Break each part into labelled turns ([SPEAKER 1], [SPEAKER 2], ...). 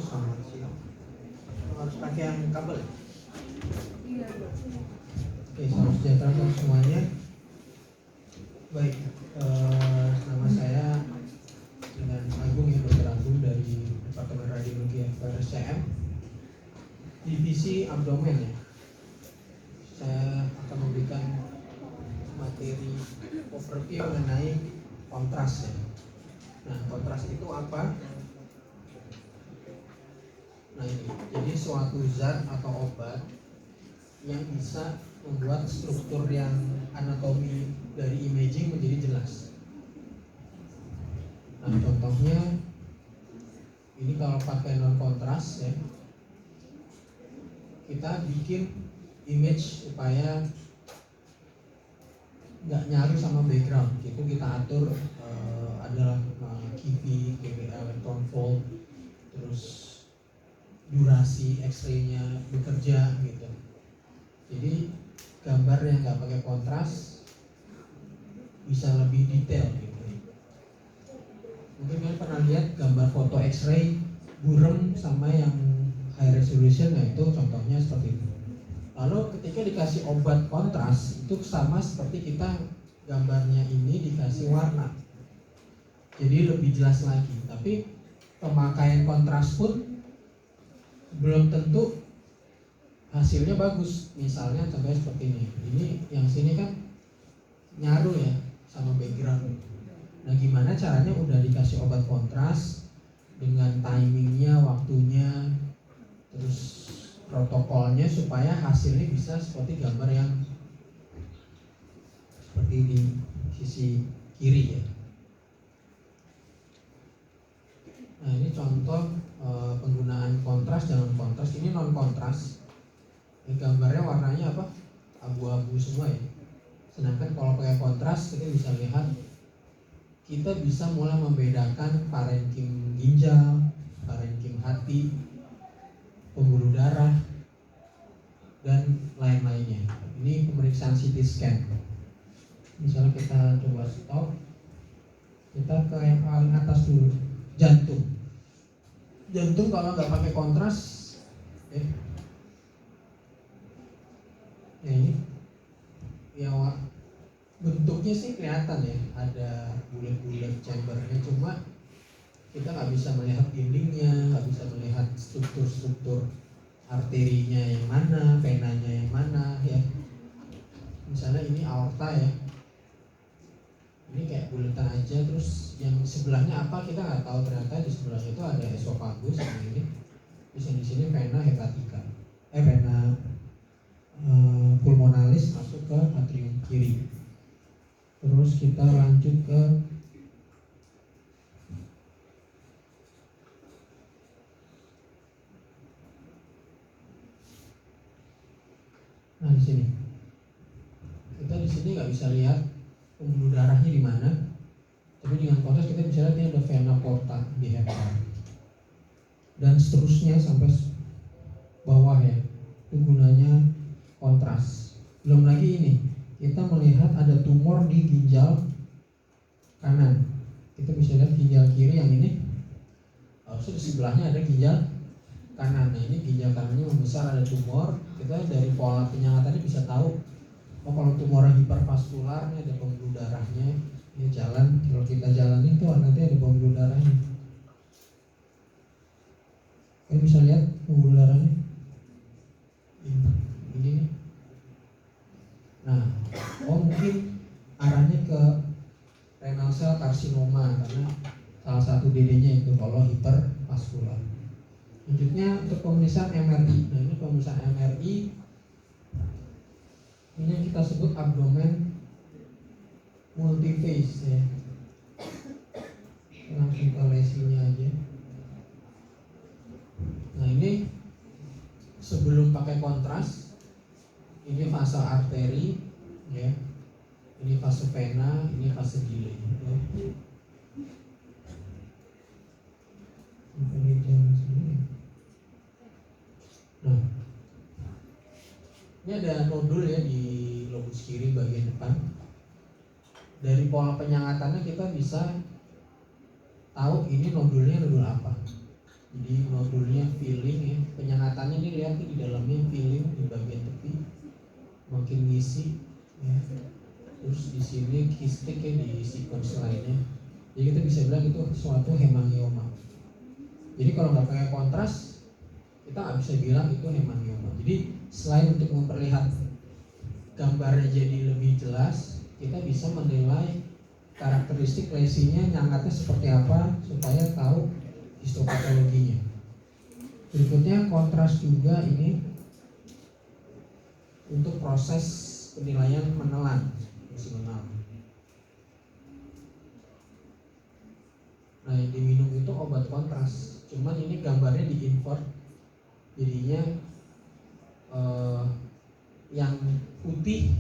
[SPEAKER 1] Selamat siang. Harus pakai yang kabel.
[SPEAKER 2] Iya.
[SPEAKER 1] Oke, salam sejahtera untuk semuanya. Baik, nama saya dengan Agung ya, Dr. Agung dari Departemen Radiologi FRSCM, Divisi Abdomen ya. Saya akan memberikan materi overview mengenai kontras ya. Nah, kontras itu apa? Nah ini, jadi suatu zat atau obat yang bisa membuat struktur yang anatomi dari imaging menjadi jelas. Nah contohnya, ini kalau pakai non kontras ya, kita bikin image supaya nggak nyaru sama background. Itu kita atur adalah KV, KVL, tone fold, terus durasi X-ray-nya bekerja gitu. Jadi gambar yang nggak pakai kontras bisa lebih detail gitu. Mungkin kalian pernah lihat gambar foto X-ray burem sama yang high resolution, nah itu contohnya seperti itu. Lalu ketika dikasih obat kontras itu sama seperti kita gambarnya ini dikasih warna, jadi lebih jelas lagi. Tapi pemakaian kontras pun belum tentu hasilnya bagus. Misalnya contohnya seperti ini. Ini yang sini kan nyaru ya sama background. Nah gimana caranya udah dikasih obat kontras dengan timingnya, waktunya, terus protokolnya supaya hasilnya bisa seperti gambar yang seperti di sisi kiri ya. Nah ini contoh penggunaan kontras dan non kontras. Ini non kontras. Ini gambarnya warnanya apa? Abu-abu semua ya. Sedangkan kalau pakai kontras kita bisa lihat, kita bisa mulai membedakan parenkim ginjal, parenkim hati, pembuluh darah, dan lain-lainnya. Ini pemeriksaan CT scan. Misalnya kita coba stop, kita ke yang paling atas dulu, jantung. Jantung kalau nggak pakai kontras, ya ini, ya bentuknya sih kelihatan ya, ada bulat-bulat chambernya, cuma kita nggak bisa melihat dindingnya, nggak bisa melihat struktur-struktur arterinya yang mana, venanya yang mana ya. Misalnya ini aorta ya, ini kayak bulatan aja, terus yang sebelahnya apa kita nggak tahu. Ternyata di sebelahnya itu ada esofagus ini, terus yang di sini vena hepatica, vena pulmonalis masuk ke atrium kiri. Terus kita lanjut ke nah di sini. Kita di sini nggak bisa lihat pembuluh darahnya di mana, tapi dengan kontras kita bisa lihat ini ada vena porta di hepar dan seterusnya sampai bawah ya. Itu gunanya kontras. Belum lagi ini, kita melihat ada tumor di ginjal kanan. Kita bisa lihat ginjal kiri yang ini, harusnya di sebelahnya ada ginjal kanan. Nah ini ginjal kanannya membesar, ada tumor. Kita dari pola penyangatannya bisa tahu, oh kalau tumornya hipervaskular, ini ada pembuluh darahnya, ini jalan. Kalau kita jalanin tuh nanti ada pembuluh darahnya. Kalian bisa lihat pembuluh darahnya ini. Nah, oh mungkin arahnya ke renal cell karsinoma karena salah satu DD-nya itu kalau hipervaskular. Selanjutnya untuk pemeriksaan MRI. Nah ini pemeriksaan MRI, ini yang kita sebut abdomen multiphase ya. Langsung ke lesinya aja. Nah ini sebelum pakai kontras, ini fase arteri ya, ini fase vena, ini fase delay ya. Nah, ini ada nodul ya di lobus kiri bagian depan. Dari pola penyangatannya kita bisa tahu ini nodulnya nodul apa. Jadi nodulnya filling ya, penyengatannya ini lihat nih di dalamnya filling di bagian tepi makin ngisi ya. Terus di sini kistik ya di sequence lainnya. Jadi kita bisa bilang itu suatu hemangioma. Jadi kalau nggak pakai kontras kita nggak bisa bilang itu hemangioma. Jadi selain untuk memperlihatkan gambarnya jadi lebih jelas, kita bisa menilai karakteristik lesinya, nyangatnya seperti apa supaya tahu histopatologinya. Berikutnya kontras juga ini untuk proses penilaian menelan, fungsional. Nah yang diminum itu obat kontras, cuman ini gambarnya di-invert, jadinya yang putih.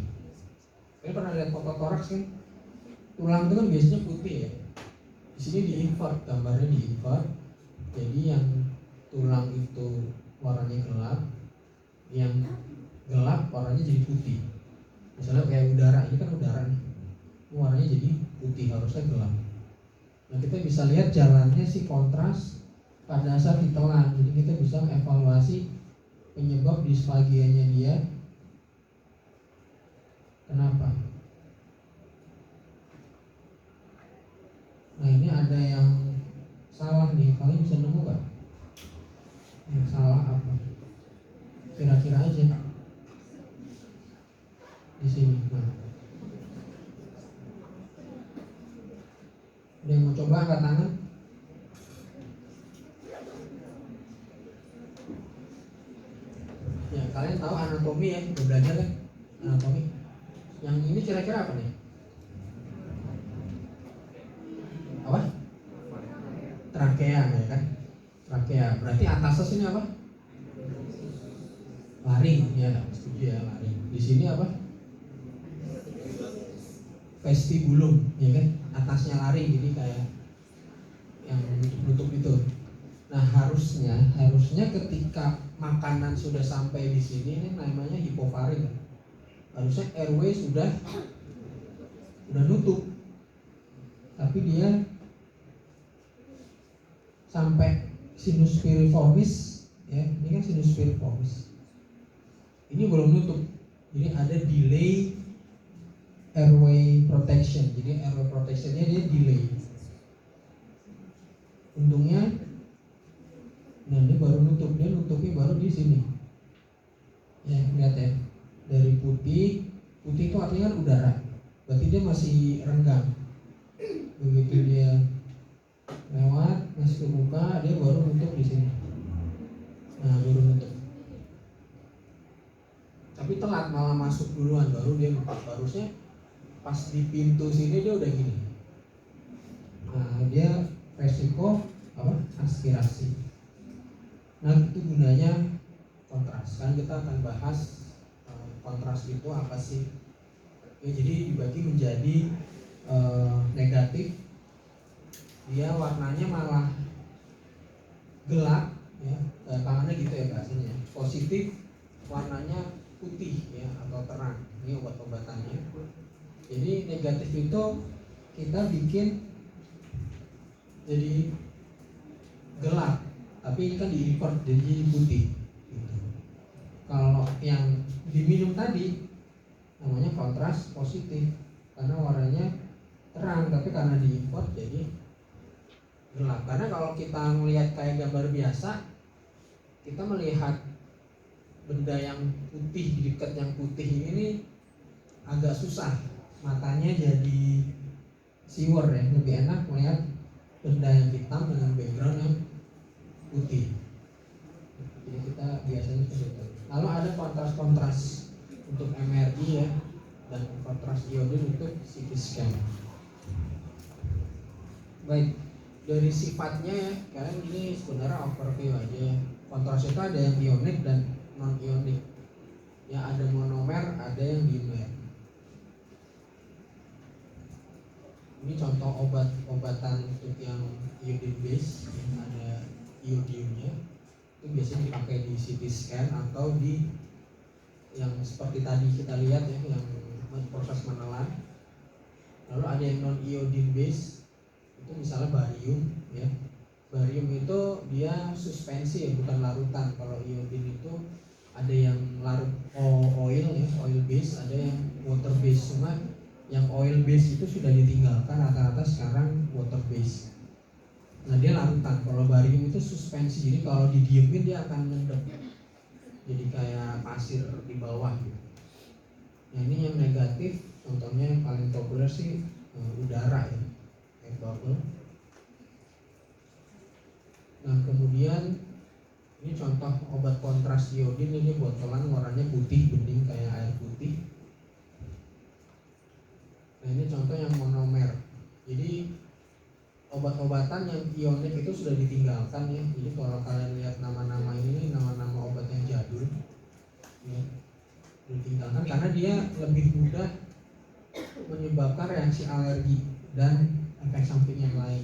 [SPEAKER 1] Kalian pernah lihat foto toraks kan? Tulang itu kan biasanya putih ya. Di sini di-invert, gambarnya di-invert. Jadi yang tulang itu warnanya gelap, yang gelap warnanya jadi putih. Misalnya kayak udara, ini kan udara nih, warnanya jadi putih, harusnya gelap. Nah kita bisa lihat jalannya si kontras pada saat ditelan. Jadi kita bisa mengevaluasi penyebab disfagianya dia kenapa. Nah ini ada yang salah nih, kalian bisa nemu gak? Yang salah apa? Kira-kira aja di sini. Nah, ada yang mau coba angkat tangan? Ya kalian tahu anatomi ya, udah belajar kan anatomi. Yang ini kira-kira apa nih? Apa? Trakea ya kan? Trakea. Berarti atasnya sini apa? Laring ya, setuju ya laring. Di sini apa? Vestibulum ya kan? Atasnya laring, jadi kayak yang nutup itu. Nah harusnya ketika makanan sudah sampai di sini, ini namanya hipofaring. Harusnya airway sudah nutup, tapi dia sampai sinus piriformis ya, ini kan sinus piriformis. Ini belum nutup, jadi ada delay airway protection. Jadi airway protectionnya dia delay. Untungnya, nah ini baru nutup, dia nutupnya baru di sini. Ya lihat ya, dari putih itu artinya kan udara, berarti dia masih renggang. Begitu dia lewat masuk ke muka, dia baru nutup di sini. Nah baru nutup. Tapi telat, malah masuk duluan, baru dia nutup. Harusnya pas di pintu sini dia udah gini. Nah dia resiko apa? Aspirasi. Nah itu gunanya kontras. Kan kita akan bahas kontras itu apa sih? Ya, jadi dibagi menjadi negatif, dia warnanya malah gelap ya, tangannya gitu ya bahasanya. Positif, warnanya putih ya atau terang. Ini obat-obatannya. Jadi negatif itu kita bikin jadi gelap, tapi ini kan di-invert jadi putih gitu. Kalau yang diminum tadi namanya kontras positif, karena warnanya terang, tapi karena di-invert jadi gelap. Karena kalau kita melihat kayak gambar biasa, kita melihat benda yang putih di dekat yang putih ini agak susah, matanya jadi siwer ya. Lebih enak melihat benda yang hitam dengan background yang putih. Jadi kita biasanya seperti itu. Lalu ada kontras-kontras untuk MRI ya, dan kontras iodin untuk CT scan. Baik, dari sifatnya ya, kalian ini sebenarnya overview aja. Kontras itu ada yang ionik dan non ionik. Ya ada monomer, ada yang dimer. Ini contoh obat-obatan untuk yang iodine base, yang ada iodiumnya. Itu biasanya dipakai di CT scan atau di yang seperti tadi kita lihat ya, yang proses menelan. Lalu ada yang non iodine base, itu misalnya barium ya, Barium itu dia suspensi ya, bukan larutan. Kalau iodin itu ada yang larut oil ya, oil base, ada yang water base. Cuma yang oil base itu sudah ditinggalkan, rata-rata sekarang water base. Nah dia larutan. Kalau barium itu suspensi, jadi kalau didiemin dia akan mendep, jadi kayak pasir di bawah gitu. Nah ini yang negatif, contohnya yang paling populer sih udara ya, air bubble. Nah kemudian ini contoh obat kontras iodin, ini botolan warnanya putih bening kayak air putih. Nah ini contoh yang monomer. Jadi obat-obatan yang ionik itu sudah ditinggalkan ya. Jadi kalau kalian lihat nama-nama ini nama-nama obat yang jadul ya, ditinggalkan karena dia lebih mudah menyebabkan reaksi alergi dan efek samping yang lain.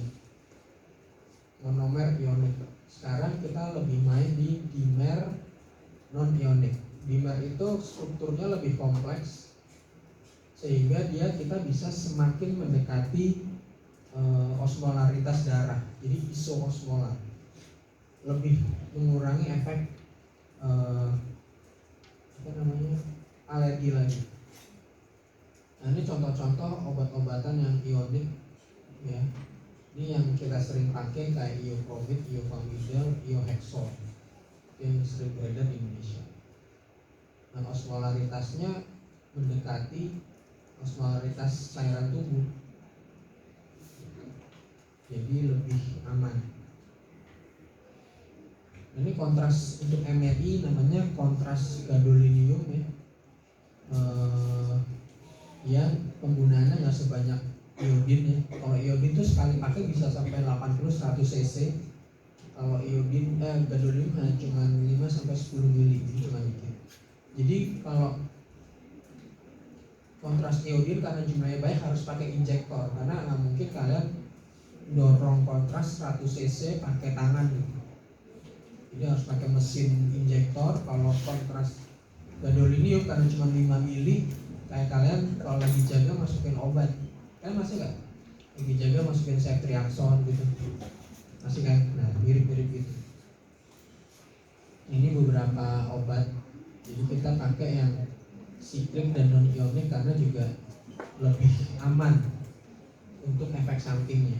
[SPEAKER 1] Monomer ionik. Sekarang kita lebih main di dimer non ionik. Dimer itu strukturnya lebih kompleks sehingga kita bisa semakin mendekati osmolaritas darah. Jadi isoosmolar, lebih mengurangi efek alergi lagi. Nah ini contoh-contoh obat-obatan yang ionik ya. Ini yang kita sering pakai kayak iopromid, iofamidal, iohexol yang sering beredar di Indonesia. Nah osmolaritasnya mendekati osmolaritas cairan tubuh, jadi lebih aman. Ini kontras untuk MRI namanya kontras gadolinium ya. Yang penggunaannya nggak sebanyak iodin ya. Kalau iodin itu sekali pakai bisa sampai 80-100 cc. Kalau iodin gadolinium hanya cuma 5-10 mili, jadi cuma dikit. Jadi kalau kontras iodin karena jumlahnya banyak harus pakai injektor, karena nggak mungkin kalian dorong kontras 100 cc pakai tangan gitu. Jadi harus pakai mesin injektor. Kalau kontras gadolinium karena cuma 5 mili, kayak kalian kalau lagi jaga masukin obat, kan masih nggak? Lagi jaga masukin ceftriaxone gitu, masih kan? Nah mirip-mirip gitu. Ini beberapa obat. Jadi kita pakai yang siklik dan non ionik karena juga lebih aman untuk efek sampingnya.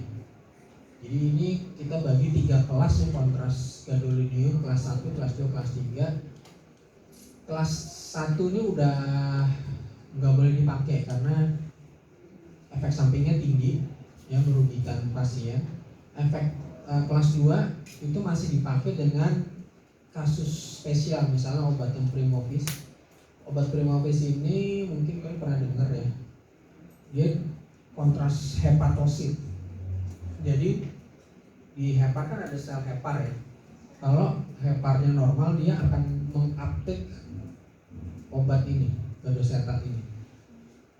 [SPEAKER 1] Jadi ini kita bagi 3 kelas ya, kontras gadolinium, kelas 1, kelas 2, kelas 3. Kelas 1 ini udah nggak boleh dipakai karena efek sampingnya tinggi ya, merugikan pasien. Kelas 2 itu masih dipakai dengan kasus spesial, misalnya obat yang Primovis. Obat Primovis ini mungkin kalian pernah dengar ya, dia kontras hepatosit. Jadi di hepar kan ada sel hepar ya. Kalau heparnya normal, dia akan menguptake obat ini, gadosertat ini.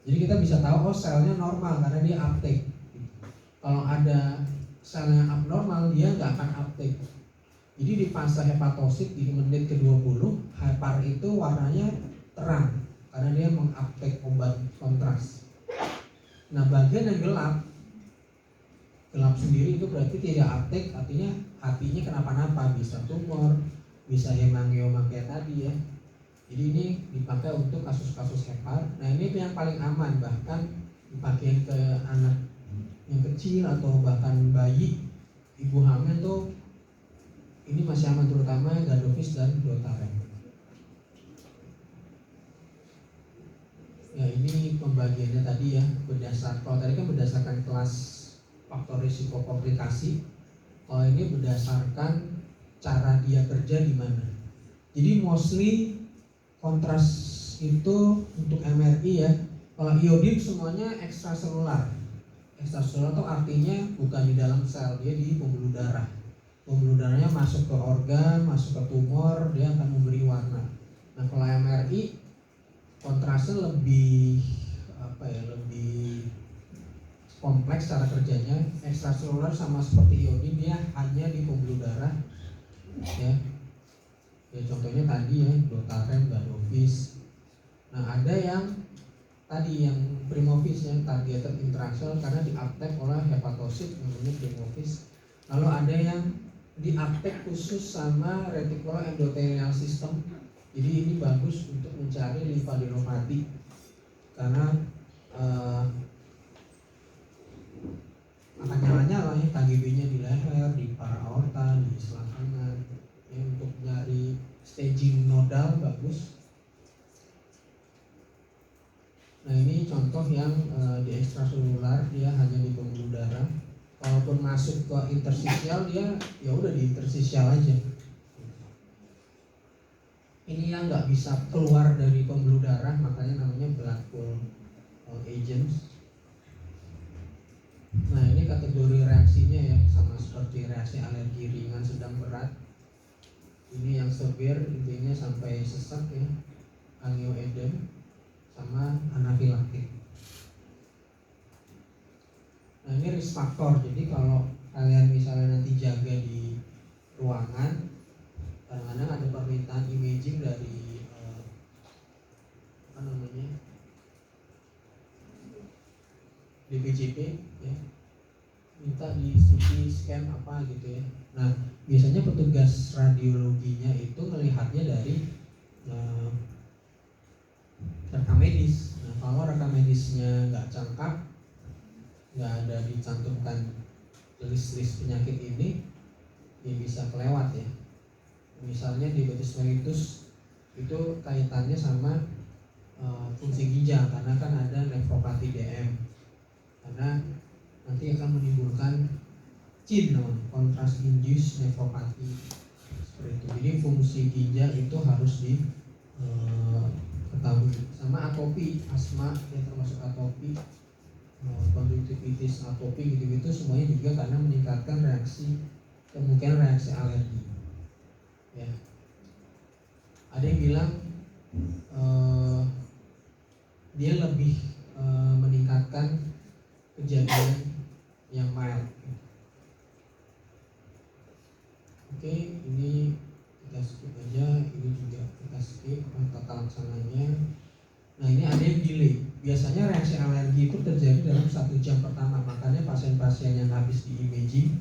[SPEAKER 1] Jadi kita bisa tahu selnya normal karena dia uptake. Kalau ada selnya abnormal, dia nggak akan uptake. Jadi di fase hepatosit di menit ke-20, hepar itu warnanya terang karena dia menguptake obat kontras. Nah bagian yang gelap sendiri itu berarti tidak uptake, artinya hatinya kenapa-napa, bisa tumor, bisa hemangioma kayak tadi ya. Jadi ini dipakai untuk kasus-kasus hepar. Nah ini yang paling aman, bahkan dipakai ke anak yang kecil atau bahkan bayi, ibu hamil tuh ini masih aman, terutama Gadovis dan Dotarem. Ya ini pembagiannya tadi ya, kalau tadi kan berdasarkan kelas faktor risiko komplikasi, kalau ini berdasarkan cara dia kerja di mana. Jadi mostly kontras itu untuk MRI ya. Kalau iodin semuanya ekstraselular. Ekstraselular itu artinya bukan di dalam sel, dia di pembuluh darah. Pembuluh darahnya masuk ke organ, masuk ke tumor, dia akan memberi warna. Nah kalau MRI kontrasnya lebih lebih kompleks cara kerjanya. Ekstraselular sama seperti iodin, dia hanya di pembuluh darah ya. Ya contohnya tadi ya, Dotarem, Gadovis. Nah ada yang tadi yang Primovis yang targeted interaksel karena diuptake oleh hepatosit, namanya Primovis. Lalu ada yang diaptek khusus sama reticular endothelial system. Jadi ini bagus untuk mencari limfadenopati karena akan nyala-nyala ya KGB-nya di leher, di para aorta, di selangkangan ya, untuk nyari staging nodal bagus. Nah ini contoh yang di ekstraselular, dia hanya di pembuluh darah. Kalaupun masuk ke interstisial, dia ya udah di interstisial aja. Ini yang nggak bisa keluar dari pembuluh darah, makanya namanya blood pool agents. Nah ini kategori reaksinya ya, sama seperti reaksi alergi ringan, sedang, berat. Ini yang severe, intinya sampai sesak ya, angioedem sama anafilaktik. Nah ini risk factor, jadi kalau kalian misalnya nanti jaga di ruangan, kadang-kadang ada permintaan imaging dari DPJP ya, minta di CT scan apa gitu ya. Nah biasanya petugas radiologinya itu melihatnya dari rekam medis. Nah kalau rekam medisnya nggak cengkap, nggak ada dicantumkan list penyakit ini, ya bisa kelewat ya. Misalnya diabetes mellitus itu kaitannya sama fungsi ginjal, karena kan ada nefropati DM, karena nanti akan menimbulkan CIN, contrast induced nefropati seperti itu. Jadi fungsi ginjal itu harus di ketahui. Sama atopi, asma yang termasuk atopi, konjungtivitis, atopi gitu-gitu, semuanya juga karena meningkatkan kemungkinan reaksi alergi ya. Ada yang bilang dia lebih meningkatkan kejadian yang mild. Oke, ini kita skip aja, ini juga kita skip tata laksananya. Nah ini ada yang delay. Biasanya reaksi alergi itu terjadi dalam 1 jam pertama, makanya pasien-pasien yang habis di imaging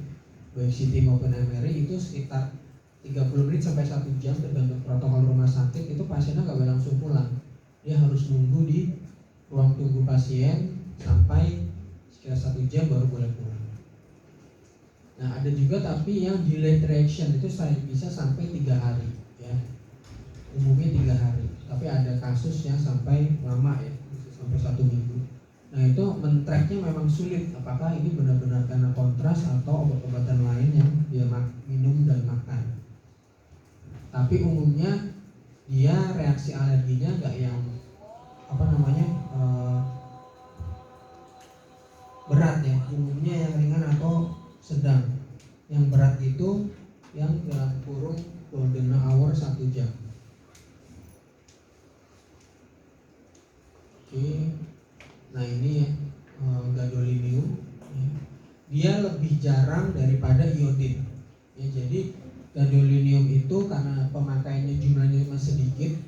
[SPEAKER 1] baik CT maupun MRI itu sekitar 30 menit sampai 1 jam tergantung protokol rumah sakit, itu pasiennya nggak boleh langsung pulang. Dia harus nunggu di ruang tunggu pasien sampai sekitar 1 jam baru boleh pulang. Nah ada juga tapi yang delayed reaction itu bisa sampai 3 hari ya, umumnya 3 hari. Tapi ada kasus yang sampai lama ya, sampai 1 minggu. Nah itu men-tracknya memang sulit, apakah ini benar-benar karena kontras atau obat-obatan lain yang dia minum dan makan. Tapi umumnya dia reaksi alerginya nggak yang berat ya, umumnya yang ringan atau sedang. Yang berat itu yang dalam kurung golden hour 1 jam. Oke, nah ini ya gadolinium ya. Dia lebih jarang daripada iodin ya, jadi gadolinium itu karena pemakaiannya jumlahnya masih sedikit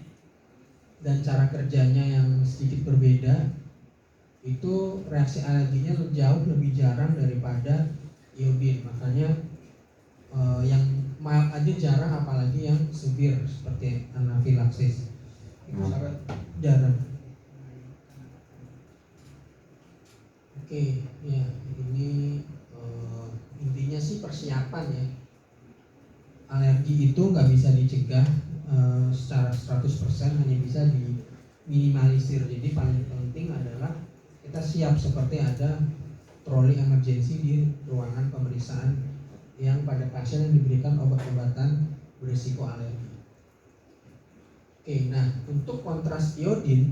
[SPEAKER 1] dan cara kerjanya yang sedikit berbeda, itu reaksi alerginya jauh lebih jarang daripada iodin. Makanya yang mild aja jarang, apalagi yang severe seperti anafilaksis itu sangat jarang. Oke, ya ini intinya sih persiapan ya. Alergi itu nggak bisa dicegah secara 100%, hanya bisa diminimalisir. Jadi paling penting adalah kita siap seperti ada troli emergency di ruangan pemeriksaan yang pada pasien yang diberikan obat-obatan berisiko alergi. Oke, nah untuk kontras iodin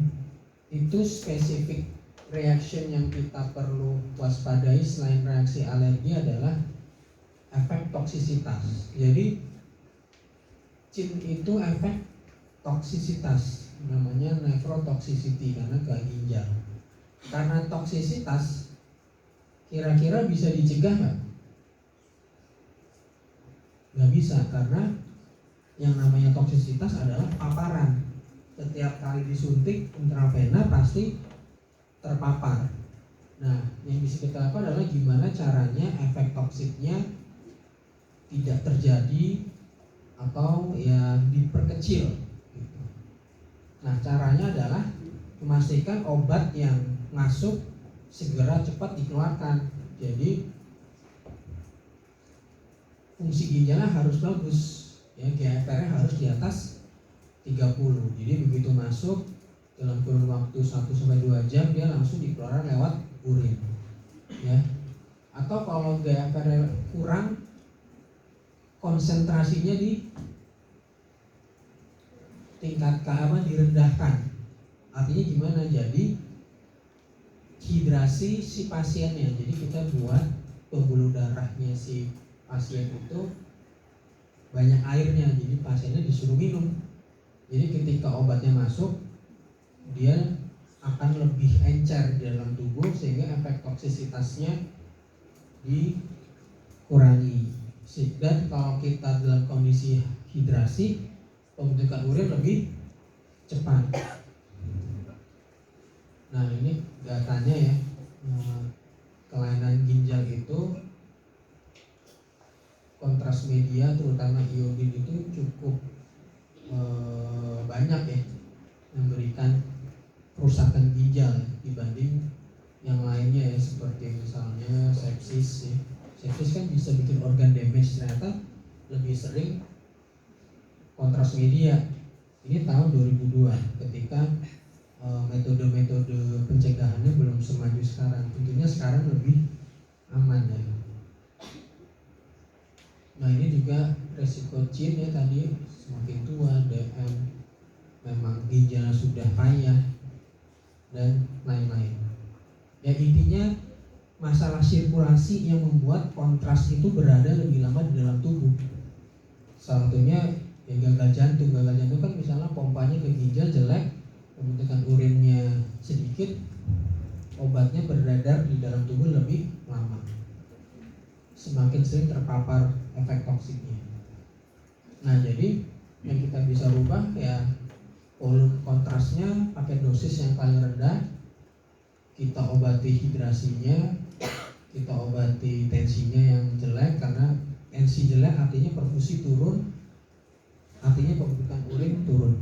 [SPEAKER 1] itu spesifik reaction yang kita perlu waspadai selain reaksi alergi adalah efek toksisitas. Jadi CIN itu efek toksisitas, namanya nephrotoxicity karena ke ginjal. Karena toksisitas, kira-kira bisa dicegah nggak? Nggak bisa, karena yang namanya toksisitas adalah paparan. Setiap kali disuntik intravena pasti terpapar. Nah, yang bisa kita lakukan adalah gimana caranya efek toksiknya tidak terjadi atau ya diperkecil gitu. Nah, caranya adalah memastikan obat yang masuk segera cepat dikeluarkan. Jadi fungsi ginjalnya harus bagus, ya GFR-nya harus di atas 30. Jadi begitu masuk dalam kurun waktu 1-2 jam dia langsung dikeluarkan lewat urin, ya. Atau kalau GFR kurang, konsentrasinya di tingkat direndahkan. Artinya gimana? Jadi hidrasi si pasiennya. Jadi kita buat pembuluh darahnya si pasien itu banyak airnya. Jadi pasiennya disuruh minum. Jadi ketika obatnya masuk, dia akan lebih encer di dalam tubuh sehingga efek toksisitasnya dikurangi. Dan kalau kita dalam kondisi hidrasi, pembentukan urin lebih cepat. Nah, ini datanya ya, kelainan ginjal itu kontras media terutama iodin itu cukup banyak ya memberikan kerusakan ginjal dibanding yang lainnya ya, seperti misalnya sepsis ya. Sepsis kan bisa bikin organ damage, ternyata lebih sering kontras media. Ini tahun 2002 ketika metode-metode pencegahannya belum semaju sekarang. Tentunya sekarang lebih aman ya. Nah, ini juga resiko CIN ya, tadi semakin tua, DM, memang ginjalnya sudah payah dan lain-lain. Ya, intinya masalah sirkulasi yang membuat kontras itu berada lebih lama di dalam tubuh. Salah satunya ya gagal jantung. Gagal jantung kan misalnya pompanya ke ginjal jelek, pembentukan urinnya sedikit, obatnya beredar di dalam tubuh lebih lama, semakin sering terpapar efek toksiknya. Nah, jadi yang kita bisa rubah ya volume kontrasnya pakai dosis yang paling rendah, kita obati hidrasinya, kita obati tensinya yang jelek, karena tensi jelek artinya perfusi turun, artinya pembentukan urin turun.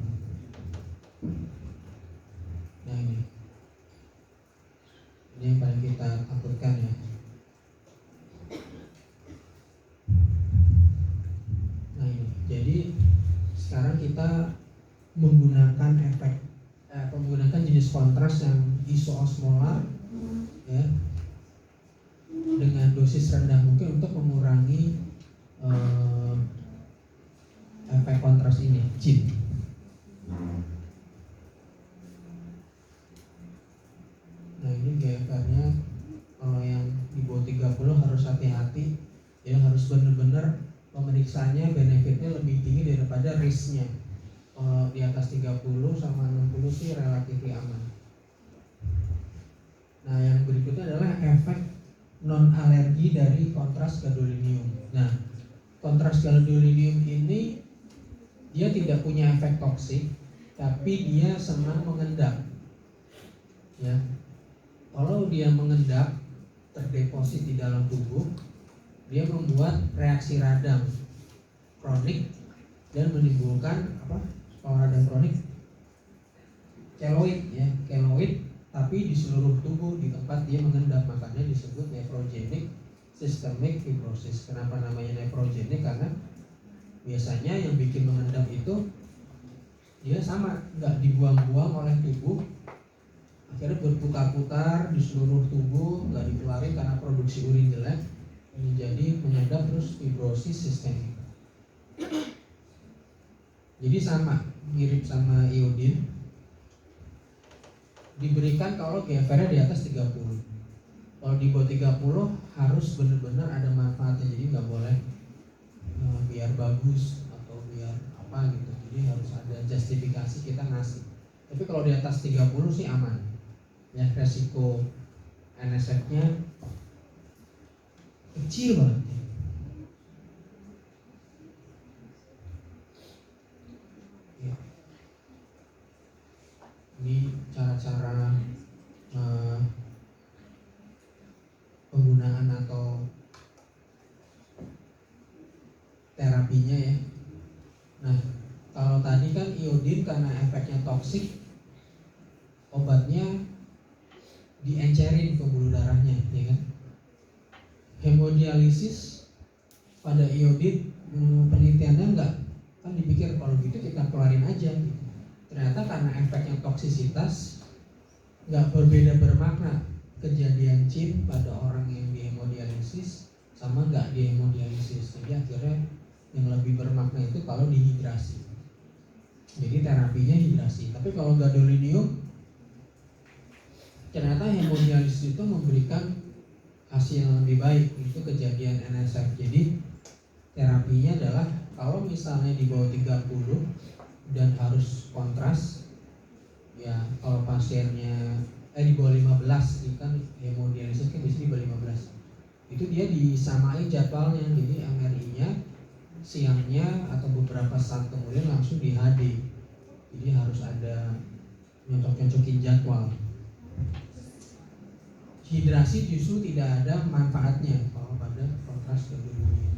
[SPEAKER 1] Nah, ini yang paling kita takutkan ya. Nah, ini jadi sekarang kita menggunakan menggunakan jenis kontras yang isoosmolar ya, dengan dosis rendah mungkin untuk mengurangi efek kontras ini, CIN. Nah, ini GFR-nya kalau yang di bawah 30 harus hati-hati ya, harus benar-benar pemeriksaannya benefitnya lebih tinggi daripada risknya. Kalau di atas 30 sama 60 sih relatif aman. Nah, yang berikutnya adalah efek non alergi dari kontras gadolinium. Nah, kontras gadolinium ini dia tidak punya efek toksik, tapi dia senang mengendap. Ya, kalau dia mengendap terdeposit di dalam tubuh, dia membuat reaksi radang kronik dan menimbulkan kalau radang kronik keloid ya, keloid tapi di seluruh tubuh di tempat dia mengendap, makanya disebut nephrogenic systemic fibrosis. Kenapa namanya nephrogenic? Karena biasanya yang bikin mengendap itu dia sama, nggak dibuang-buang oleh tubuh, akhirnya berputar-putar di seluruh tubuh, nggak dikeluarin karena produksi urin jelek, ini jadi mengendap terus fibrosis sistemik. Jadi sama, mirip sama iodin, diberikan kalau GFR-nya di atas 30. Kalau di bawah 30 harus benar-benar ada manfaatnya, jadi nggak boleh biar bagus atau biar apa gitu. Jadi harus ada justifikasi kita ngasih. Tapi kalau di atas 30 sih aman. Ya, resiko NSF-nya kecil banget. Ya. Ini cara-cara penggunaan atau tadi kan iodin karena efeknya toksik, obatnya diencerin pembuluh darahnya, ya kan? Hemodialisis pada iodin penelitiannya enggak, kan dipikir kalau gitu kita keluarin aja gitu. Ternyata karena efeknya toksisitas nggak berbeda bermakna kejadian CHIP pada orang yang dihemodialisis sama nggak dihemodialisis. Jadi akhirnya yang lebih bermakna itu kalau dihidrasi. Jadi terapinya hidrasi. Tapi kalau gadolinium, ternyata hemodialisis itu memberikan hasil yang lebih baik. Itu kejadian NSF. Jadi terapinya adalah kalau misalnya di bawah 30 dan harus kontras, ya kalau pasiennya di bawah 15, ini kan hemodialisis kan biasanya di bawah 15, itu dia disamai jadwalnya. Jadi MRI-nya siangnya atau beberapa saat kemudian langsung di HD. Jadi harus ada nyocok-nyocokin jadwal. Hidrasi justru tidak ada manfaatnya kalau pada kontras gadolinium.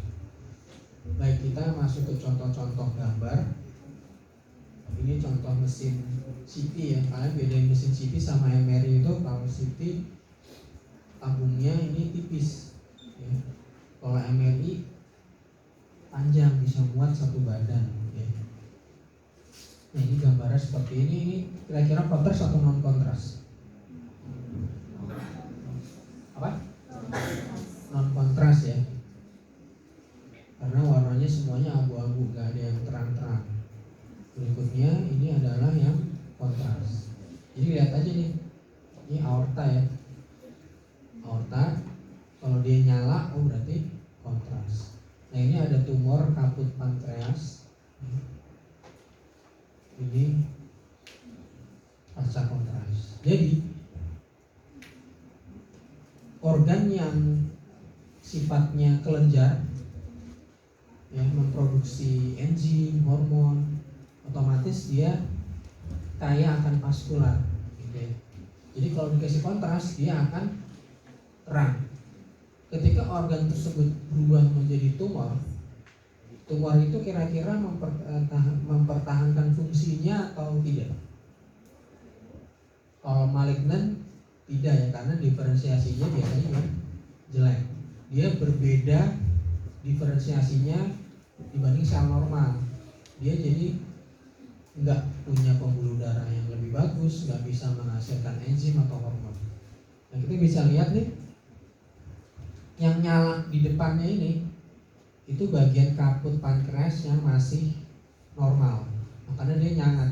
[SPEAKER 1] Baik, kita masuk ke contoh-contoh gambar. Ini contoh mesin CT ya. Kalian bedain mesin CT sama MRI itu. Kalau CT tabungnya ini tipis ya. Kalau MRI panjang, bisa muat satu badan ya. Nah ini gambarnya seperti ini. Ini kira-kira kontras atau non kontras? Apa? Non kontras ya. Karena warnanya semuanya abu-abu, gak ada yang terang-terang. Berikutnya ini adalah yang kontras. Jadi lihat aja nih, ini aorta ya. Aorta, kalau dia nyala, oh berarti kontras. Nah ini ada tumor kaput pankreas. Ini pasca kontras. Jadi organ yang sifatnya kelenjar, ya, memproduksi enzim, hormon, otomatis dia kaya akan vaskular gitu ya. Jadi kalau dikasih kontras dia akan terang. Ketika organ tersebut berubah menjadi tumor, tumor itu kira-kira mempertahankan fungsinya atau tidak? Kalau malignan tidak ya, karena diferensiasinya biasanya jelek. Dia berbeda diferensiasinya dibanding sel normal. Dia jadi nggak punya pembuluh darah yang lebih bagus, nggak bisa menghasilkan enzim atau hormon. Nah kita bisa lihat nih, yang nyala di depannya ini itu bagian kaput pankreas yang masih normal, makanya dia nyangat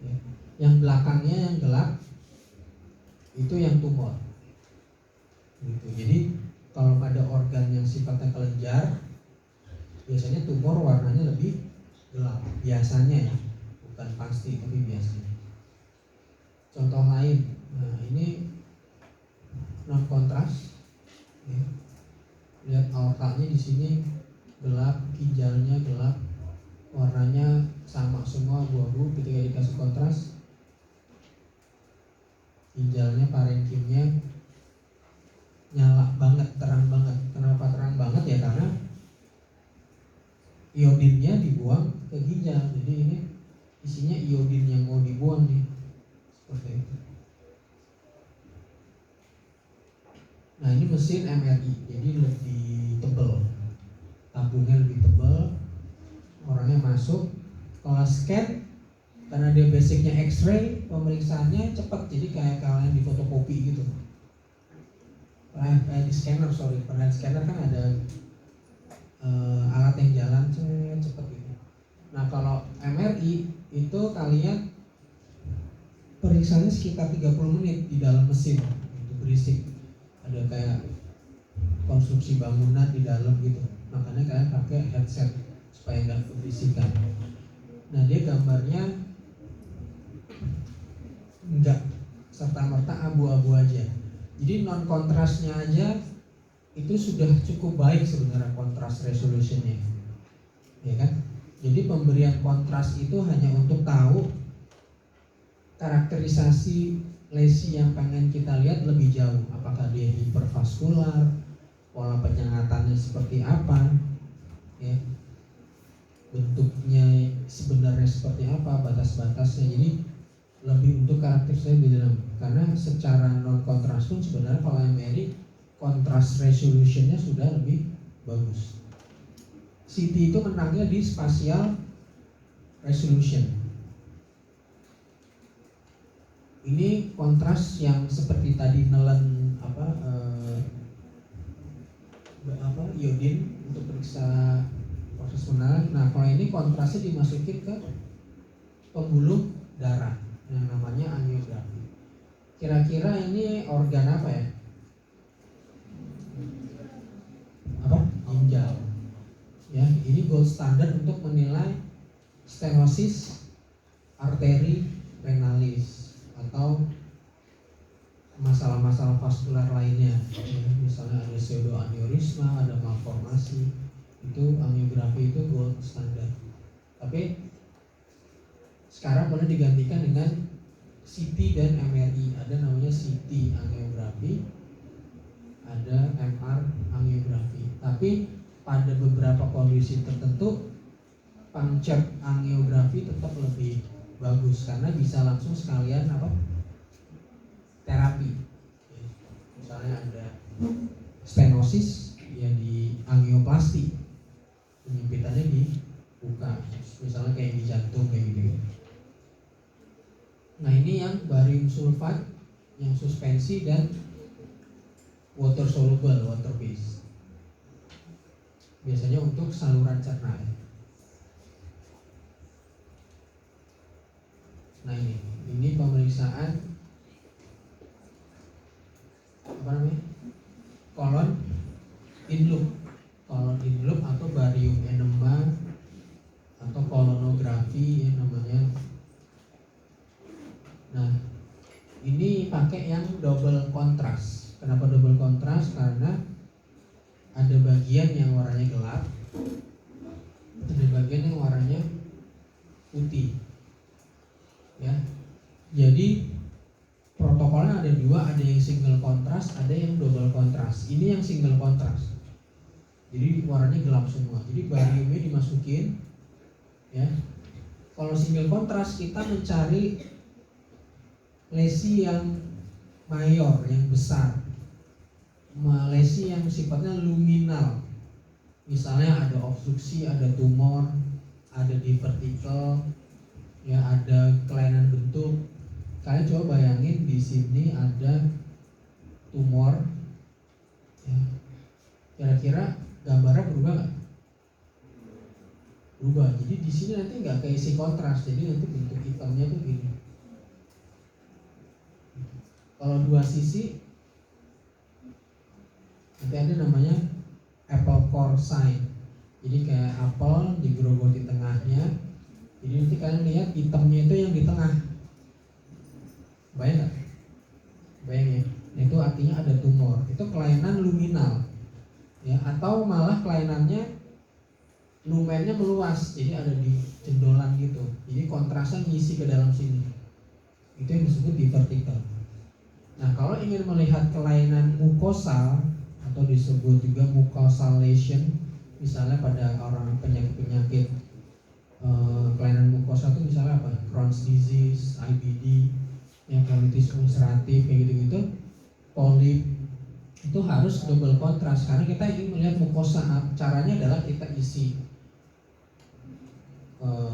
[SPEAKER 1] ya. Yang belakangnya yang gelap itu yang tumor gitu. Jadi kalau pada organ yang sifatnya kelenjar, biasanya tumor warnanya lebih gelap biasanya ya, bukan pasti tapi biasanya. Contoh lain, nah ini non kontras ya. Lihat aortanya di sini gelap, ginjalnya gelap, warnanya sama semua abu-abu. Ketika dikasih kontras, ginjalnya, parenkimnya nyala banget, terang banget. Kenapa terang banget ya? Karena iodinnya dibuang ke ginjal. Jadi ini isinya iodin yang mau dibuang nih, seperti itu. Nah ini mesin MRI, jadi lebih tebal, tabungnya lebih tebal, orangnya masuk. Kalau scan, karena dia basicnya X-ray, pemeriksaannya cepat, jadi kayak kalian di fotokopi gitu. Kayak di scanner, pada scanner kan ada alat yang jalan cepet gitu. Nah kalau MRI itu kalian periksanya sekitar 30 menit di dalam mesin, itu berisik. Ada kayak konstruksi bangunan di dalam gitu. Makanya kalian pakai headset supaya nggak keberisikan. Nah dia gambarnya nggak serta-merta abu-abu aja. Jadi non kontrasnya aja itu sudah cukup baik sebenarnya, kontras resolutionnya, ya kan? Jadi pemberian kontras itu hanya untuk tahu karakterisasi lesi yang pengen kita lihat lebih jauh. Apakah dia hipervaskular, pola penyengatannya seperti apa, ya, bentuknya sebenarnya seperti apa, batas-batasnya. Jadi lebih untuk karakteristik di dalam. Karena secara non kontras pun sebenarnya kalau MRI kontras resolutionnya sudah lebih bagus. CT itu menangnya di spatial resolution. Ini kontras yang seperti tadi nelen iodin untuk periksa proses menahan. Nah kalau ini kontrasnya dimasukin ke pembuluh darah yang namanya angiografi. Kira-kira ini organ apa ya? Apa? Ginjal. Ya, ini gold standard untuk menilai stenosis arteri renalis atau masalah-masalah vaskular lainnya. Ya, misalnya ada pseudoaneurisma, ada malformasi, itu angiografi itu gold standard. Tapi sekarang boleh digantikan dengan CT dan MRI. Ada namanya CT angiografi, ada MR angiografi. Tapi pada beberapa kondisi tertentu puncture angiografi tetap lebih bagus karena bisa langsung sekalian terapi. Misalnya ada stenosis ya di angioplasti, penyempitannya dibuka, misalnya kayak di jantung kayak gitu. Nah ini yang barium sulfat, yang suspensi dan water soluble, water base. Biasanya untuk saluran cerna. Nah ini pemeriksaan kolon in loop atau barium enema atau kolonografi yang namanya. Nah ini pakai yang double kontras. Kenapa double kontras? Karena ada bagian yang warnanya gelap, ada bagian yang warnanya putih. Ya, jadi protokolnya ada dua, ada yang single kontras, ada yang double kontras. Ini yang single kontras. Jadi warnanya gelap semua. Jadi bariumnya dimasukin. Ya, kalau single kontras kita mencari lesi yang mayor, yang besar. Lesi yang sifatnya luminal. Misalnya ada obstruksi, ada tumor, ada divertikel, ya ada kelainan bentuk. Kalian coba bayangin di sini ada tumor, ya. Kira-kira gambarnya berubah nggak? Berubah. Jadi di sini nanti nggak keisi kontras, jadi nanti bentuk hitamnya tuh gini. Kalau dua sisi, nanti ada namanya apple core sign. Jadi kayak apel digerogoti tengahnya. Jadi nanti kalian lihat hitamnya itu yang di tengah. Bayang nggak? Bayang ya. Nah, itu artinya ada tumor. Itu kelainan luminal. Ya, atau malah kelainannya lumennya meluas. Jadi ada di jendolan gitu. Jadi kontrasnya ngisi ke dalam sini. Itu yang disebut divertical. Nah, kalau ingin melihat kelainan mukosal atau disebut juga mucosal lesion, misalnya pada orang penyakit kelainan mukosa itu misalnya apa? Crohn's disease, IBD, yang colitis ulceratif kayak gitu-gitu, polip, itu harus double kontras karena kita ingin melihat mukosa. Caranya adalah kita isi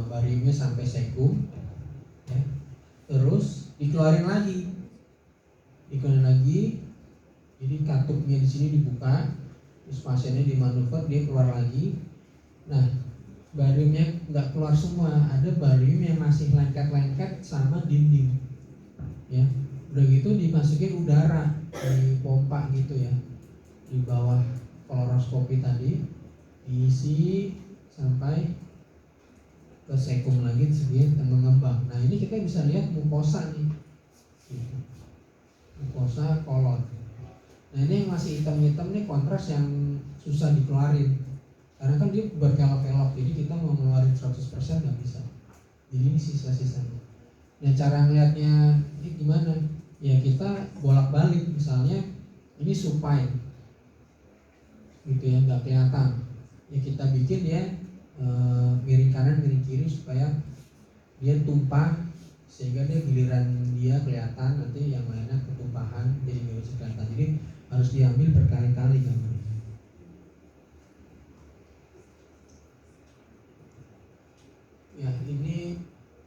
[SPEAKER 1] bariumnya sampai sekum, ya. Terus dikeluarin lagi, jadi katupnya di sini dibuka, terus pasiennya dimanuver, dia keluar lagi. Nah, bariumnya nggak keluar semua, ada barium yang masih lengket-lengket sama dinding, ya. Udah gitu dimasukin udara di pompa gitu ya, di bawah koloroskopi tadi, diisi sampai ke sekum lagi, sedikit mengembang. Nah ini kita bisa lihat mukosa nih, gitu. Mukosa kolon. Nah ini yang masih hitam-hitam nih kontras yang susah dikeluarin karena kan dia berkelok-kelok, jadi kita mau ngeluarin 100% nggak bisa. Jadi ini sisa-sisanya. Nah cara ngeliatnya ini gimana? Ya kita bolak-balik, misalnya ini supine, gitu ya, nggak kelihatan. Ya kita bikin ya miring kanan miring kiri supaya dia tumpah sehingga dia giliran dia kelihatan, nanti yang lainnya ketumpahan jadi nggak bisa kelihatan. Jadi harus diambil berkali-kali gambarnya. Ya ini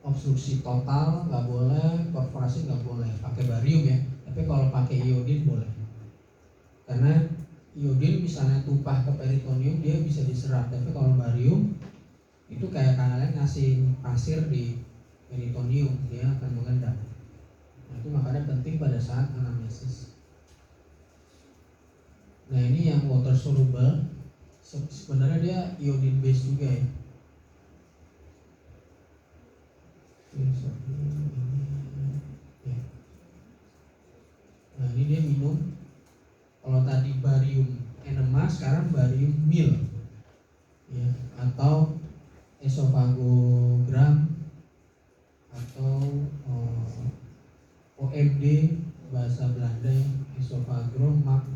[SPEAKER 1] obstruksi total nggak boleh, perforasi nggak boleh pakai barium ya. Tapi kalau pakai iodin boleh. Karena iodin misalnya tumpah ke peritoneum dia bisa diserap, tapi kalau barium itu kayak kalian ngasih pasir di peritoneum, dia akan mengendap. Nah itu makanya penting pada saat anamnesis. Nah ini yang water soluble, sebenarnya dia iodine base juga ya. Nah ini dia minum. Kalau tadi barium enema, sekarang barium mil ya, atau esofagogram atau OMD bahasa Belanda ya, esophagram mak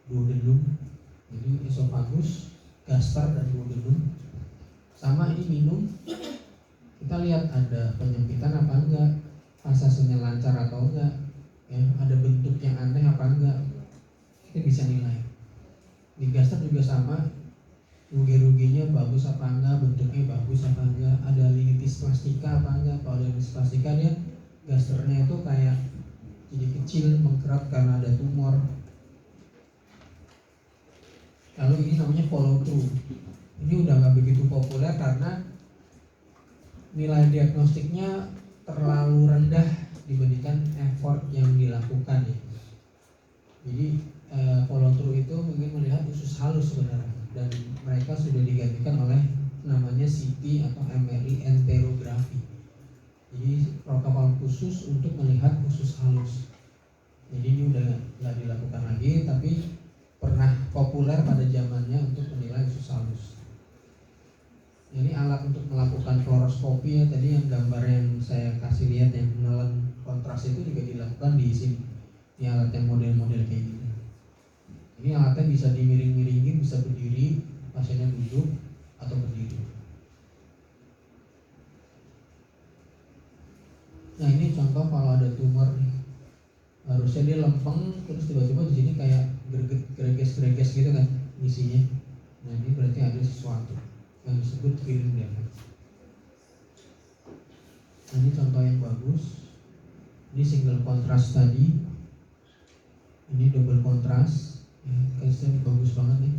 [SPEAKER 1] duodenum. Jadi esofagus, gaster dan duodenum. Sama ini minum, kita lihat ada penyempitan apa enggak, pasasenya lancar atau enggak ya, ada bentuk yang aneh apa enggak, kita bisa nilai. Di gaster juga sama, rugi-ruginya bagus apa enggak, bentuknya bagus apa enggak, ada linitis plastika apa enggak. Kalau linitis plastika dia gasternya itu kayak jadi kecil, mengkerat karena ada tumor. Lalu ini namanya follow through. Ini udah nggak begitu populer karena nilai diagnostiknya terlalu rendah dibandingkan effort yang dilakukan ya. Jadi follow through itu mungkin melihat usus halus sebenarnya, dan mereka sudah digantikan oleh namanya CT atau MRI enterografi. Jadi protokol khusus untuk melihat usus halus. Jadi ini udah nggak dilakukan lagi, tapi pernah populer pada zamannya untuk menilai usus halus. Ini alat untuk melakukan fluoroskopi ya, tadi yang gambar yang saya kasih lihat yang menelan kontras itu juga dilakukan di sini. Ini alat yang model-model kayak gini. Ini alatnya bisa dimiring-miringin, bisa berdiri, pasiennya duduk atau berdiri. Nah ini contoh kalau ada tumor nih, harusnya dia lempeng, terus tiba-tiba di sini kayak greges gitu kan isinya. Nah ini berarti ada sesuatu yang disebut filling defect. Nah, ini contoh yang bagus. Ini single kontras tadi, ini double kontras. Ya, case-nya bagus banget nih.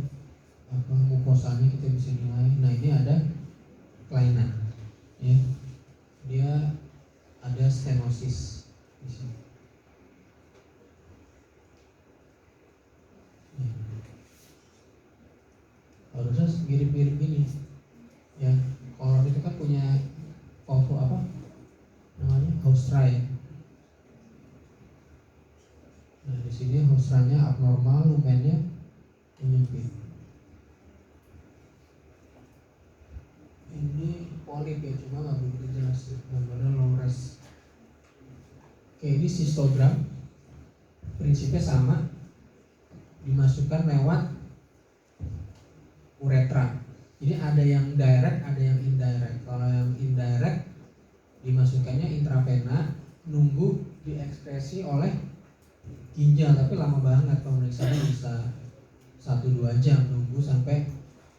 [SPEAKER 1] Mukosanya kita bisa nilai. Nah ini ada kelainan. Ya, dia ada stenosis di sini. Ya. Harusnya mirip-mirip ini. Ya, kolon itu kan punya apa namanya, haustra ya. Nah di sini haustranya abnormal, lumennya menyempit. Ini polip ya, cuma nggak begitu jelas gambarnya low res. Oke, ini sistogram, prinsipnya sama, dimasukkan lewat uretra. Jadi ada yang direct, ada yang indirect. Kalau yang indirect dimasukkannya intravena, nunggu diekspresi oleh ginjal, tapi lama banget pemeriksaannya, bisa 1-2 jam nunggu sampai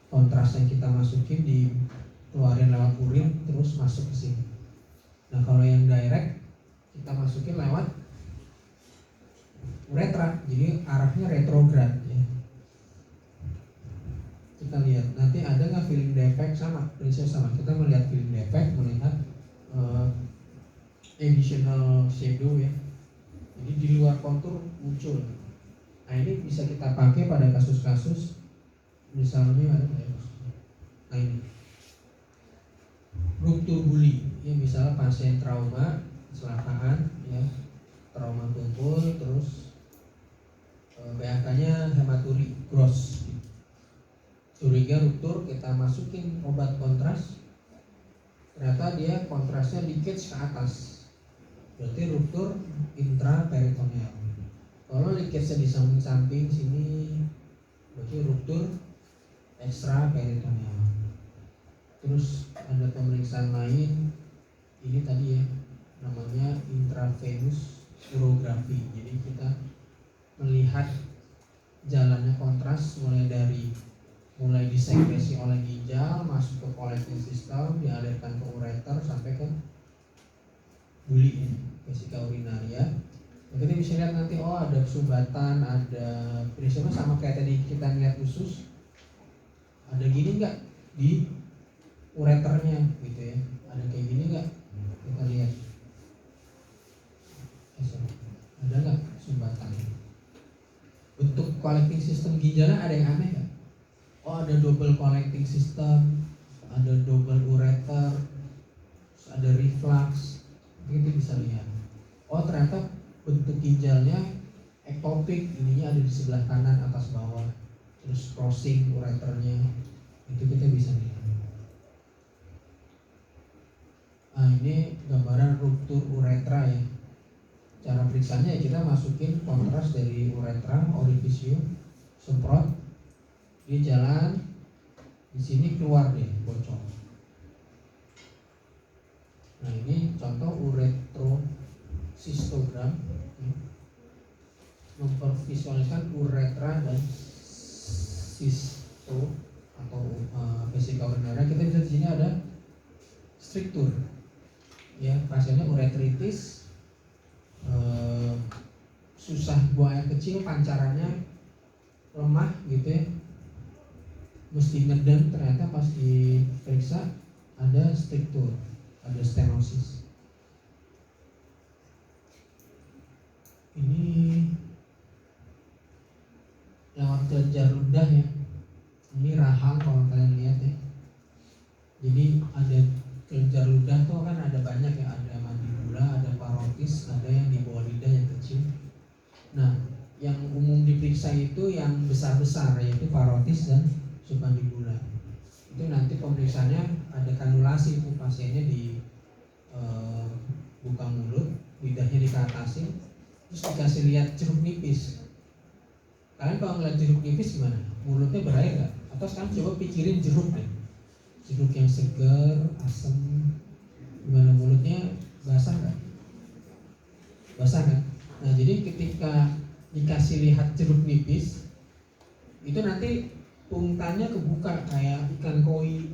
[SPEAKER 1] kontras yang kita masukin dikeluarin lewat urin terus masuk ke sini. Nah kalau yang direct kita masukin lewat uretra, jadi arahnya retrograd ya. Kita lihat nanti ada nggak filling defect, sama prinsip sama. Kita melihat filling defect, melihat additional shadow ya. Jadi di luar kontur muncul. Nah ini bisa kita pakai pada kasus-kasus misalnya ada nah ini ruptur buli ya, misalnya pasien trauma kecelakaan ya, trauma tumpul, terus BAK-nya hematuri gross, curiga ruptur, kita masukin obat kontras, ternyata dia kontrasnya leakage ke atas, berarti ruptur intraperitoneal. Kalau leakage-nya di samping-samping sini, berarti ruptur ekstraperitoneal. Terus ada pemeriksaan lain, ini tadi ya, namanya intravenous urografi. Jadi kita melihat jalannya kontras mulai disekresi oleh ginjal, masuk ke collecting system, dialirkan ke ureter sampai ke buli, vesika urinaria. Nah, kita bisa lihat nanti, oh ada sumbatan, ada prinsipnya sama kayak tadi kita lihat usus, ada gini nggak di ureternya gitu ya, ada kayak gini nggak, kita lihat ada nggak sumbatan. Bentuk collecting system ginjalnya ada yang aneh nggak? Oh ada double collecting system, ada double ureter, ada reflux, kita bisa lihat. Oh ternyata bentuk ginjalnya ektopik, ininya ada di sebelah kanan atas bawah, terus crossing ureternya, itu kita bisa lihat. Nah ini gambaran ruptur uretra ya. Cara periksanya ya kita masukin kontras dari uretra, orifisium, semprot, dia jalan, di sini keluar deh bocor. Nah ini contoh uretrosistogram, mempervisualiskan uretra dan sisto atau vesika urinaria. Kita bisa di sini ada struktur, ya pasiennya uretritis, susah buang air kecil, pancarannya lemah gitu ya, mesti ngeden, ternyata pas diperiksa ada struktur, ada stenosis. Ini lewat kelenjar ludah ya, ini rahang kalau kalian lihat ya. Jadi ada kelenjar ludah tuh kan ada banyak ya, ada mandibula, ada parotis, ada yang di bawah lidah yang kecil. Nah, yang umum diperiksa itu yang besar-besar, yaitu parotis dan submandibula. Itu nanti pemeriksaannya ada kanulasi, itu pasiennya di buka mulut, lidahnya dikatasin, terus dikasih lihat jeruk nipis. Kalian kalau ngeliat jeruk nipis gimana? Mulutnya berair nggak? Atau sekarang coba pikirin jeruk deh, jeruk yang segar, asam, gimana mulutnya, basah nggak? Basah kan? Nah jadi ketika dikasih lihat jeruk nipis, itu nanti puntannya kebuka kayak ikan koi.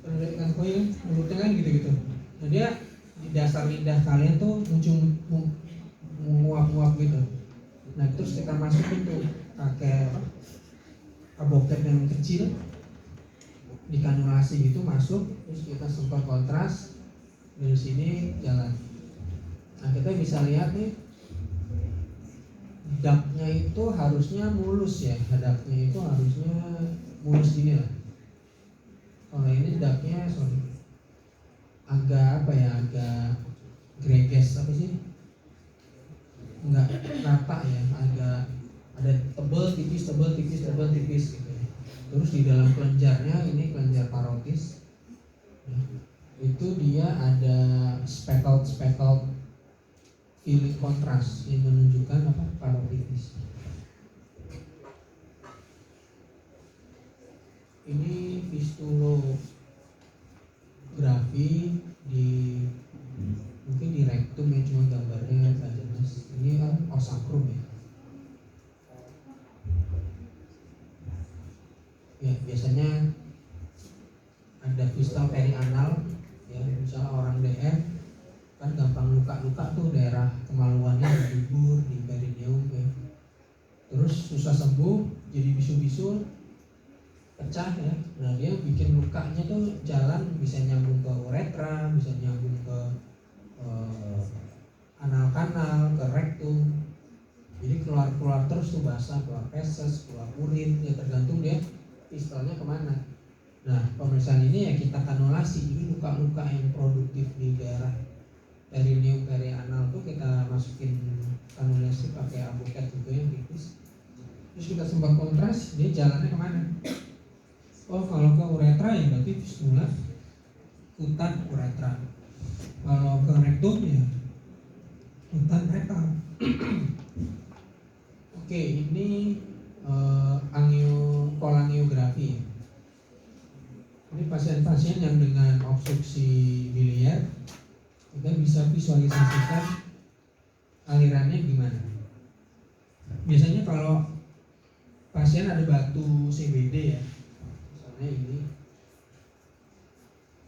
[SPEAKER 1] Pernah ikan koi kan? Mulutnya kan gitu-gitu. Nah dia di dasar lidah kalian tuh muncul menguap-nguap gitu. Nah terus kita masukin tuh pakai aboket yang kecil, dikanulasi gitu, masuk, terus kita semprot kontras dari sini jalan. Nah kita bisa lihat nih, ductnya itu harusnya mulus ya, ductnya itu harusnya mulus gini lah. Kalau ini ductnya agak apa ya, agak greges apa sih? Enggak rata ya, agak ada tebel tipis gitu ya. Terus di dalam kelenjarnya ini kelenjar parotis ya, itu dia ada speckled feeling kontras yang menunjukkan apa, parotitis. Ini fistulografi di mungkin di rektum ya, cuma gambarnya saja mas. Ini kan osakrum ya. Ya biasanya ada fistal perianal ya, misalnya orang DM kan gampang luka-luka tuh daerah kemaluannya di dubur, di perineum ya. Terus susah sembuh, jadi bisul-bisul, pecah ya. Nah dia bikin lukanya tuh jalan, bisa nyambung ke uretra, bisa nyambung ke anal kanal, ke rektum. Jadi keluar terus tuh, basah, keluar feses, keluar urin, ya tergantung dia pistolnya kemana. Nah pemeriksaan ini ya kita kanulasi, jadi luka-luka yang produktif di daerah perineum, perianal tuh kita masukin kanulasi pakai aboket juga yang tipis. Terus kita semprot kontras, dia jalannya kemana? Oh kalau ke uretra ya berarti fistula kutan uretra. Kalau ke rektum ya kutan rektal. Oke, ini kolangiografi. Ini pasien-pasien yang dengan obstruksi biliar, kita bisa visualisasikan alirannya gimana. Biasanya kalau pasien ada batu CBD ya, misalnya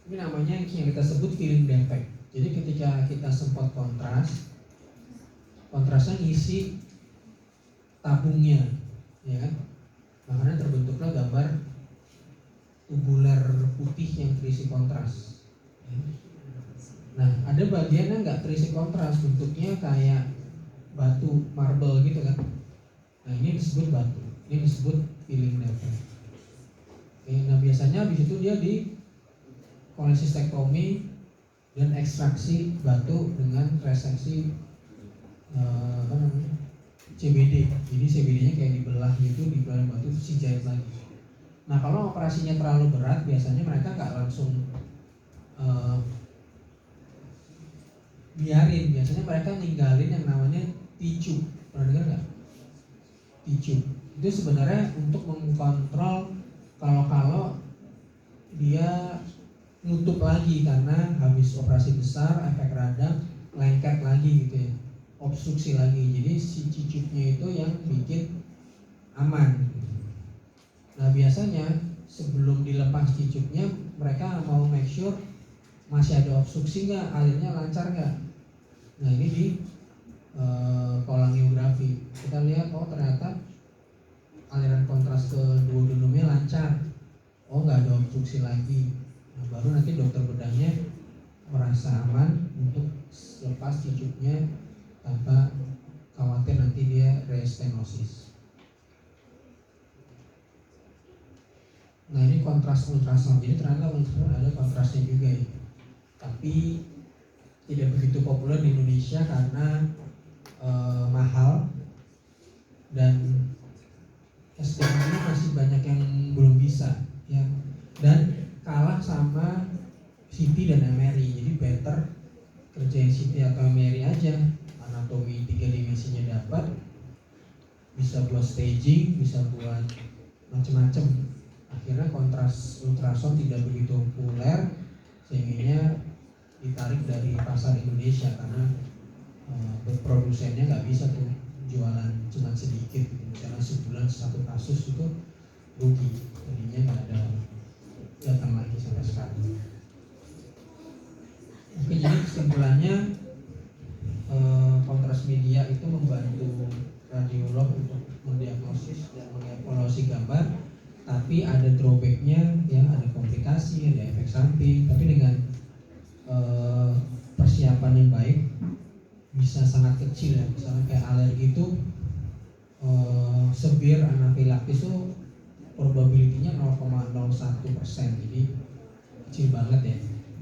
[SPEAKER 1] ini namanya yang kita sebut feeling defect. Jadi ketika kita semprot kontrasnya ngisi tabungnya, ya kan? Makanya terbentuklah gambar tubular putih yang terisi kontras. Nah, ada bagian yang nggak terisi kontras, bentuknya kayak batu marble gitu kan. Nah, ini disebut batu, ini disebut feeling defect. Nah, biasanya habis itu dia di kolesistektomi dan ekstraksi batu dengan reseksi CBD. Jadi CBD-nya kayak dibelah gitu, dibelah batu terus dijahit lagi. Nah, kalau operasinya terlalu berat, biasanya mereka nggak langsung biarin. Biasanya mereka ninggalin yang namanya T-tube. Pernah dengar nggak? T-tube itu sebenarnya untuk mengkontrol kalau dia nutup lagi karena habis operasi besar, efek radang, lengket lagi gitu ya, obstruksi lagi. Jadi si cicupnya itu yang bikin aman. Nah, biasanya sebelum dilepas cicupnya, mereka mau make sure masih ada obstruksi nggak, alirnya lancar nggak. Nah, ini di kolangiografi kita lihat, oh ternyata aliran kontras ke duodenumnya lancar, oh nggak ada obstruksi lagi. Nah, baru nanti dokter bedahnya merasa aman untuk lepas cicupnya tanpa khawatir nanti dia restenosis. Nah, ini kontras ultrasound. Jadi ternyata ultrasound ada kontrasnya juga ya. Tapi tidak begitu populer di Indonesia karena mahal dan SDM-nya masih banyak yang belum bisa ya. Dan kalah sama CT dan MRI. Jadi better kerjain CT atau MRI aja. Anatomi 3 dimensinya dapat, bisa buat staging, bisa buat macam-macam. Akhirnya kontras ultrasound tidak begitu populer, sehingga ditarik dari pasar Indonesia karena produsennya nggak bisa tuh jualan cuma sedikit. Misalnya sebulan 1 kasus itu rugi, jadinya nggak ada datang lagi sampai sekarang. Oke, jadi kesimpulannya kontras media itu membantu radiolog untuk mendiagnosis dan mengevaluasi gambar, tapi ada drawbacknya ya, ada komplikasi, ada efek samping. Tapi dengan persiapan yang baik bisa sangat kecil ya. Misalnya kayak alergi itu severe anafilaksis itu probability-nya 0,01%, jadi kecil banget ya.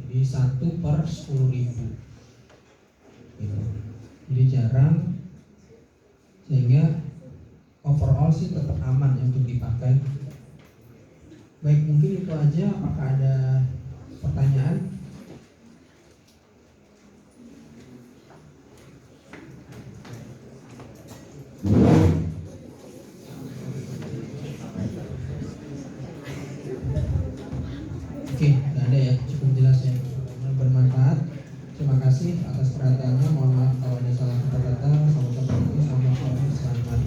[SPEAKER 1] Jadi 1/10.000 gitu. Jadi jarang, sehingga overall sih tetap aman untuk dipakai. Baik, mungkin itu aja. Apakah ada pertanyaan? Oke, nggak ada ya, cukup jelas ya, bermanfaat. Terima kasih atas perhatiannya. Mohon maaf kalau ada salah kata-kata. Selamat sore, selamat selamat.